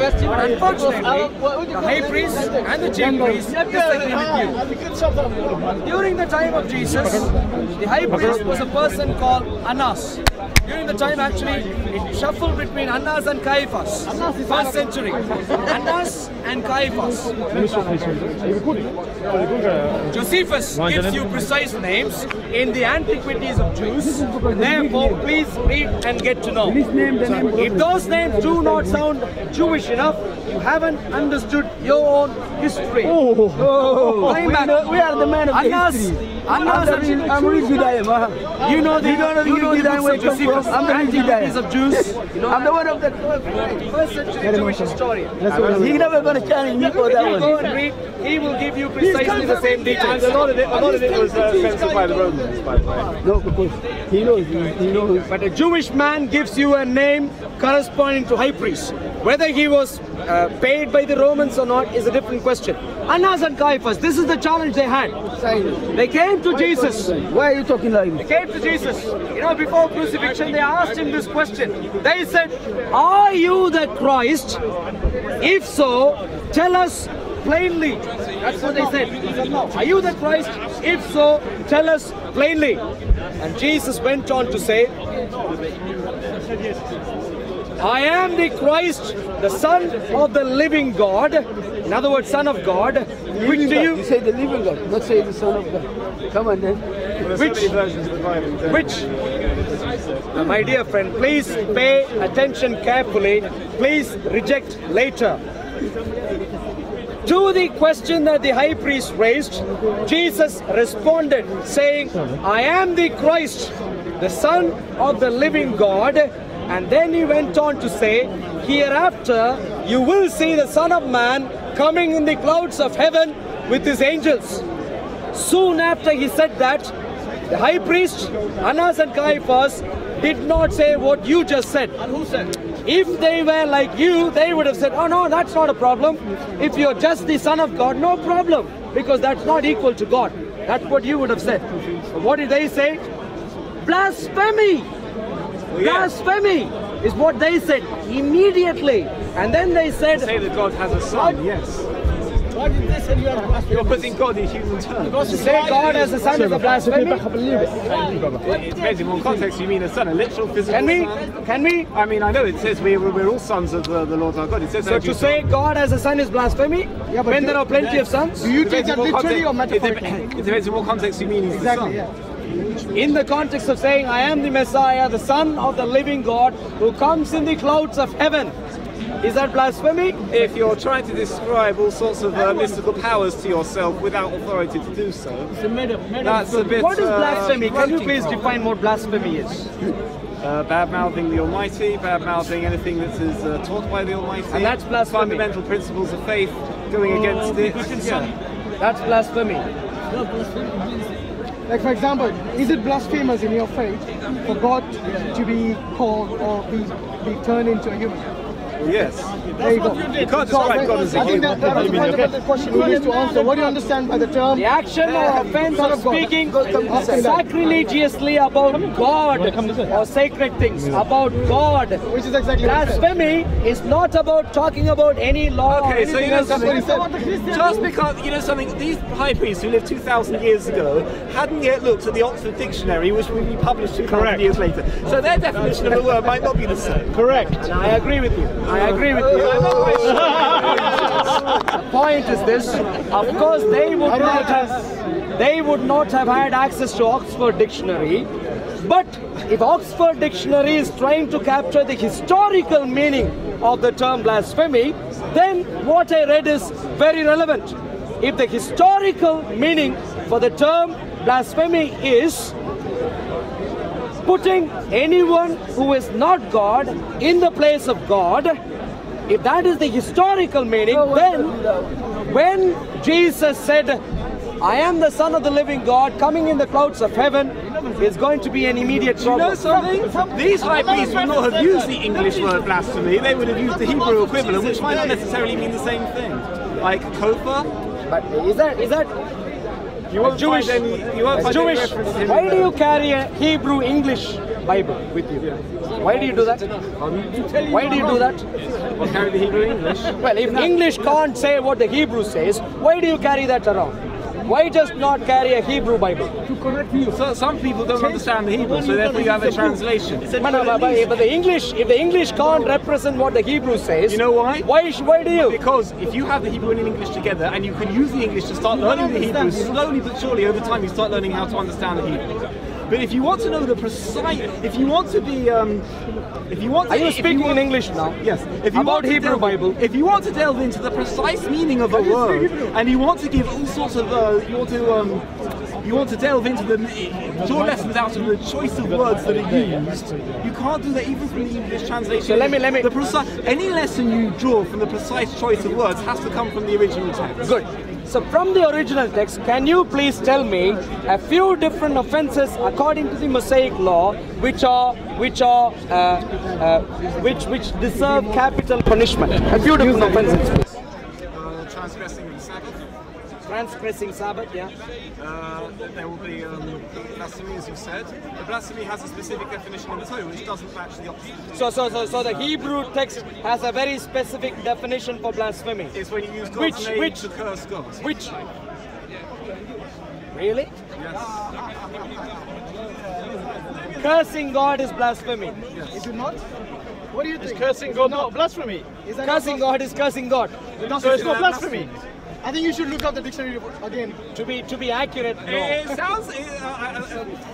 But unfortunately, the high priest and the chief priest disagree with you. During the time of Jesus, the high priest was a person called Annas. During the time, actually, it shuffled between Annas and Caiaphas. First century. Annas and Caiaphas. Josephus gives you precise names in the antiquities of Jews. Therefore, please read and get to know. If those names do not sound Jewish enough, you haven't understood your own history. Going back, We are the man of the history. I'm real Judaism. You know the Josephus, I'm the real antiquities of Jews. I'm the one of the First century Jewish historian. He's never going to challenge me for that If you go one. and read, he will give you precisely the same details. A lot of it was censored by the Romans, by the way. No, because he knows. But a Jewish man gives you a name corresponding to high priest. Whether he was paid by the Romans or not is a different question. Annas and Caiaphas, this is the challenge they had. They came to Jesus. Why are you talking like They this? came to Jesus. You know, before crucifixion, they asked him this question. They said, "Are you the Christ? If so, tell us plainly." That's what they said. "Are you the Christ? If so, tell us plainly." And Jesus went on to say, "I am the Christ, the Son of the living God." In other words, Son of God. Which do You say the living God, not say the Son of God. Come on then. Which? My dear friend, please pay attention carefully. Please reject later. To the question that the high priest raised, Jesus responded saying, "I am the Christ, the Son of the living God." And then he went on to say, "Hereafter you will see the Son of Man coming in the clouds of heaven with his angels." Soon after he said that, the high priest, Annas and Caiaphas, did not say what you just said. Who said? If they were like you, they would have said, "Oh no, that's not a problem. If you're just the Son of God, no problem, because that's not equal to God." That's what you would have said. But what did they say? Blasphemy! Blasphemy is what they said immediately. And then they said, Say that God has a son, yes. You're putting God in human terms. to say God as a son is a blasphemy. It depends in what context you mean a son, a literal physical son. Can we? I mean, I know it says we're all sons of the Lord our God. It says So to say God as a son is blasphemy, when there are plenty of sons? Do you take that literally or metaphorically? It depends in what context you mean he's the son. In the context of saying, "I am the Messiah, the Son of the living God, who comes in the clouds of heaven." Is that blasphemy? If you're trying to describe all sorts of mystical powers to yourself without authority to do so, that's a bit... What is blasphemy? Can you approaching please from. define what blasphemy is? Bad-mouthing the Almighty, bad-mouthing anything that is taught by the Almighty. And that's blasphemy. Fundamental principles of faith, going against it. Yeah. That's blasphemy. Like for example, is it blasphemous in your faith for God to be called or be turned into a human? Yes. There you go. You can't describe God as a I think human. that was the fundamental question he needs to answer. What do you understand by the term? The action or offense of speaking sacrilegiously about God or sacred things, about God. Which is exactly what he said. Blasphemy is not about talking about any law or Okay, so anything you know else. something, just because, you know something, these high priests who lived 2,000 years ago hadn't yet looked at the Oxford Dictionary, which will be published 2,000 years later. So their definition of the word might not be the same. Correct. And I agree with you. I agree with you. The point is this: of course, they would not have had access to Oxford Dictionary. But if Oxford Dictionary is trying to capture the historical meaning of the term blasphemy, then what I read is very relevant. If the historical meaning for the term blasphemy is putting anyone who is not God in the place of God, if that is the historical meaning, then when Jesus said, "I am the Son of the living God coming in the clouds of heaven," is going to be an immediate You know problem. something? These high priests would not have used the English word blasphemy, they would have used the Hebrew equivalent, which might not necessarily mean the same thing. Like kofar. But is that You won't Jewish? find any, you won't find any Jewish? reference to him Why in do there. you carry a Hebrew English Bible with you. Why do you do that? Why do you do that? Well, carry the Hebrew English. Well, if English can't say what the Hebrew says, why do you carry that around? Why just not carry a Hebrew Bible? So some people don't understand the Hebrew, so therefore you have a translation. But the English, if the English can't represent what the Hebrew says, You know why? Why do you? Because if you have the Hebrew and English together, and you can use the English to start learning the Hebrew, slowly but surely over time you start learning how to understand the Hebrew. But if you want to know the precise, if you want to be, if you want to, Are you speaking in English now? Yes. If you About want to Hebrew delve, Bible. If you want to delve into the precise meaning of a word, and you want to give all sorts of, you want to delve into the draw lessons out of the choice of words that are used. You can't do that even from the English translation. So let me. The precise, any lesson you draw from the precise choice of words has to come from the original text. Good. So from the original text, can you please tell me a few different offences according to the Mosaic law which deserve capital punishment? A few different offences, please. Transgressing the Sabbath. Transgressing Sabbath, yeah. There will be blasphemy, as you said. The blasphemy has a specific definition in the Torah, which doesn't match the opposite. So the Hebrew text has a very specific definition for blasphemy. It's when you use God's name to curse God. Which? Really? Yes. Cursing God is blasphemy. Yes. Is it not? What do you think? Is cursing God not blasphemy? Is that Cursing God is cursing God. So it's not blasphemy? I think you should look up the dictionary again. To be accurate, no. It sounds.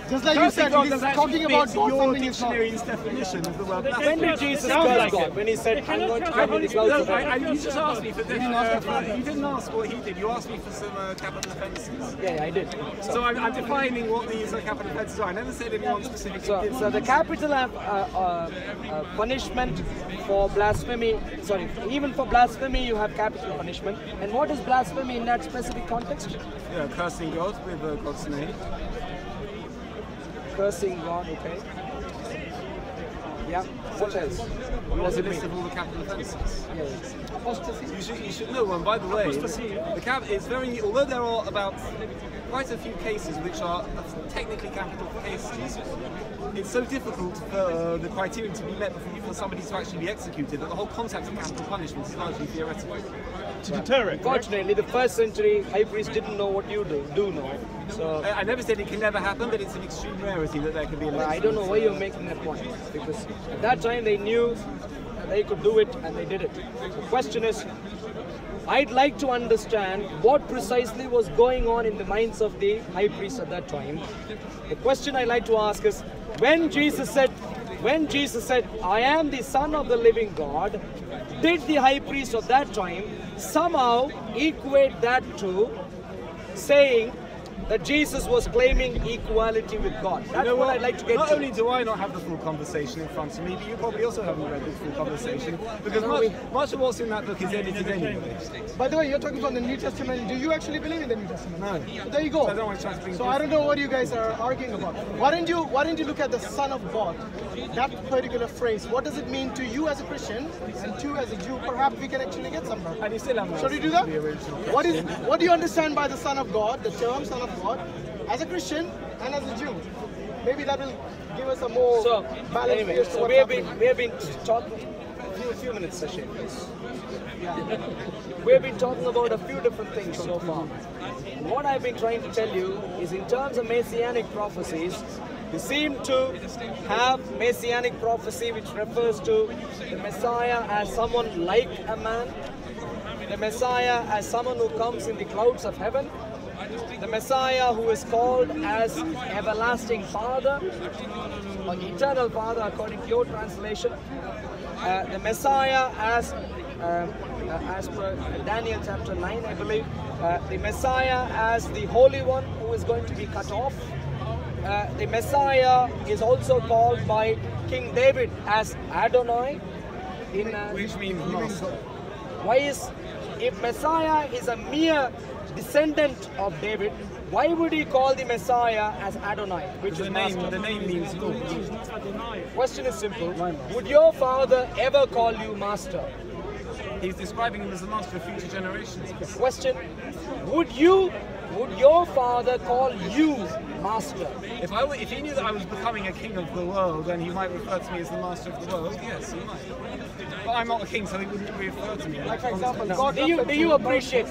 Just like you said, it is talking about God, your something is not. dictionary's definition of the word When blasphemy. did Jesus curse God? When he said, I'm going to come in the clouds of heaven. You just asked me for this. You didn't ask what he did. You asked me for some capital offences. Yeah, I did. So I'm defining what these capital offences are. I never said anyone specifically. So the capital punishment for blasphemy, even for blasphemy you have capital punishment. And what is blasphemy in that specific context? Yeah, cursing God with God's name. Cursing God, okay. Yeah, what else? What was the list of all the capital offences? Yeah. You should know one. By the way, it's very. Although there are about quite a few cases which are technically capital cases, it's so difficult for the criterion to be met for somebody to actually be executed that the whole concept of capital punishment is largely theoretical. To deter it. Fortunately, the first century high priest didn't know what you do know. So I never said it can never happen, but it's an extreme rarity that there can be. I don't know why you're making that point, because at that time they knew they could do it and they did it. The question is, I'd like to understand what precisely was going on in the minds of the high priest at that time. The question I'd like to ask is, when Jesus said, I am the Son of the living God, did the high priest of that time somehow equate that to saying that Jesus was claiming equality with God? That's what I'd like to get Not to. only do I not have the full conversation in front of me, but you probably also haven't read the full conversation, because much of what's in that book is edited anyway. By the way, you're talking from the New Testament. Do you actually believe in the New Testament? No. So there you go. So I don't want to try to bring So I don't know what you guys are arguing about. Why don't you look at the Son of God? That particular phrase. What does it mean to you as a Christian and to you as a Jew? Perhaps we can actually get somewhere. And you still haven't Shall we do that? the original. What do you understand by the Son of God, the term Son of God, as a Christian and as a Jew? Maybe that will give us a more balanced Anyway, view as to so what's we have been talking a few minutes, Hashim, please. We've been talking about a few different things so far. What I've been trying to tell you is, in terms of messianic prophecies, we seem to have messianic prophecy which refers to the Messiah as someone like a man, the Messiah as someone who comes in the clouds of heaven, the Messiah who is called as everlasting Father, or eternal Father according to your translation, the Messiah as per Daniel chapter 9, I believe, the Messiah as the Holy One who is going to be cut off. The Messiah is also called by King David as Adonai, Which means master. If Messiah is a mere descendant of David, why would he call the Messiah as Adonai, which is master? The name means Lord. Question is simple. Would your father ever call you master? He's describing him as the master of future generations. Question: Would your father call you master. If he knew that I was becoming a king of the world, then he might refer to me as the master of the world. Yes, he might. But I'm not a king, so he wouldn't refer to me. Like for example, God Do you appreciate?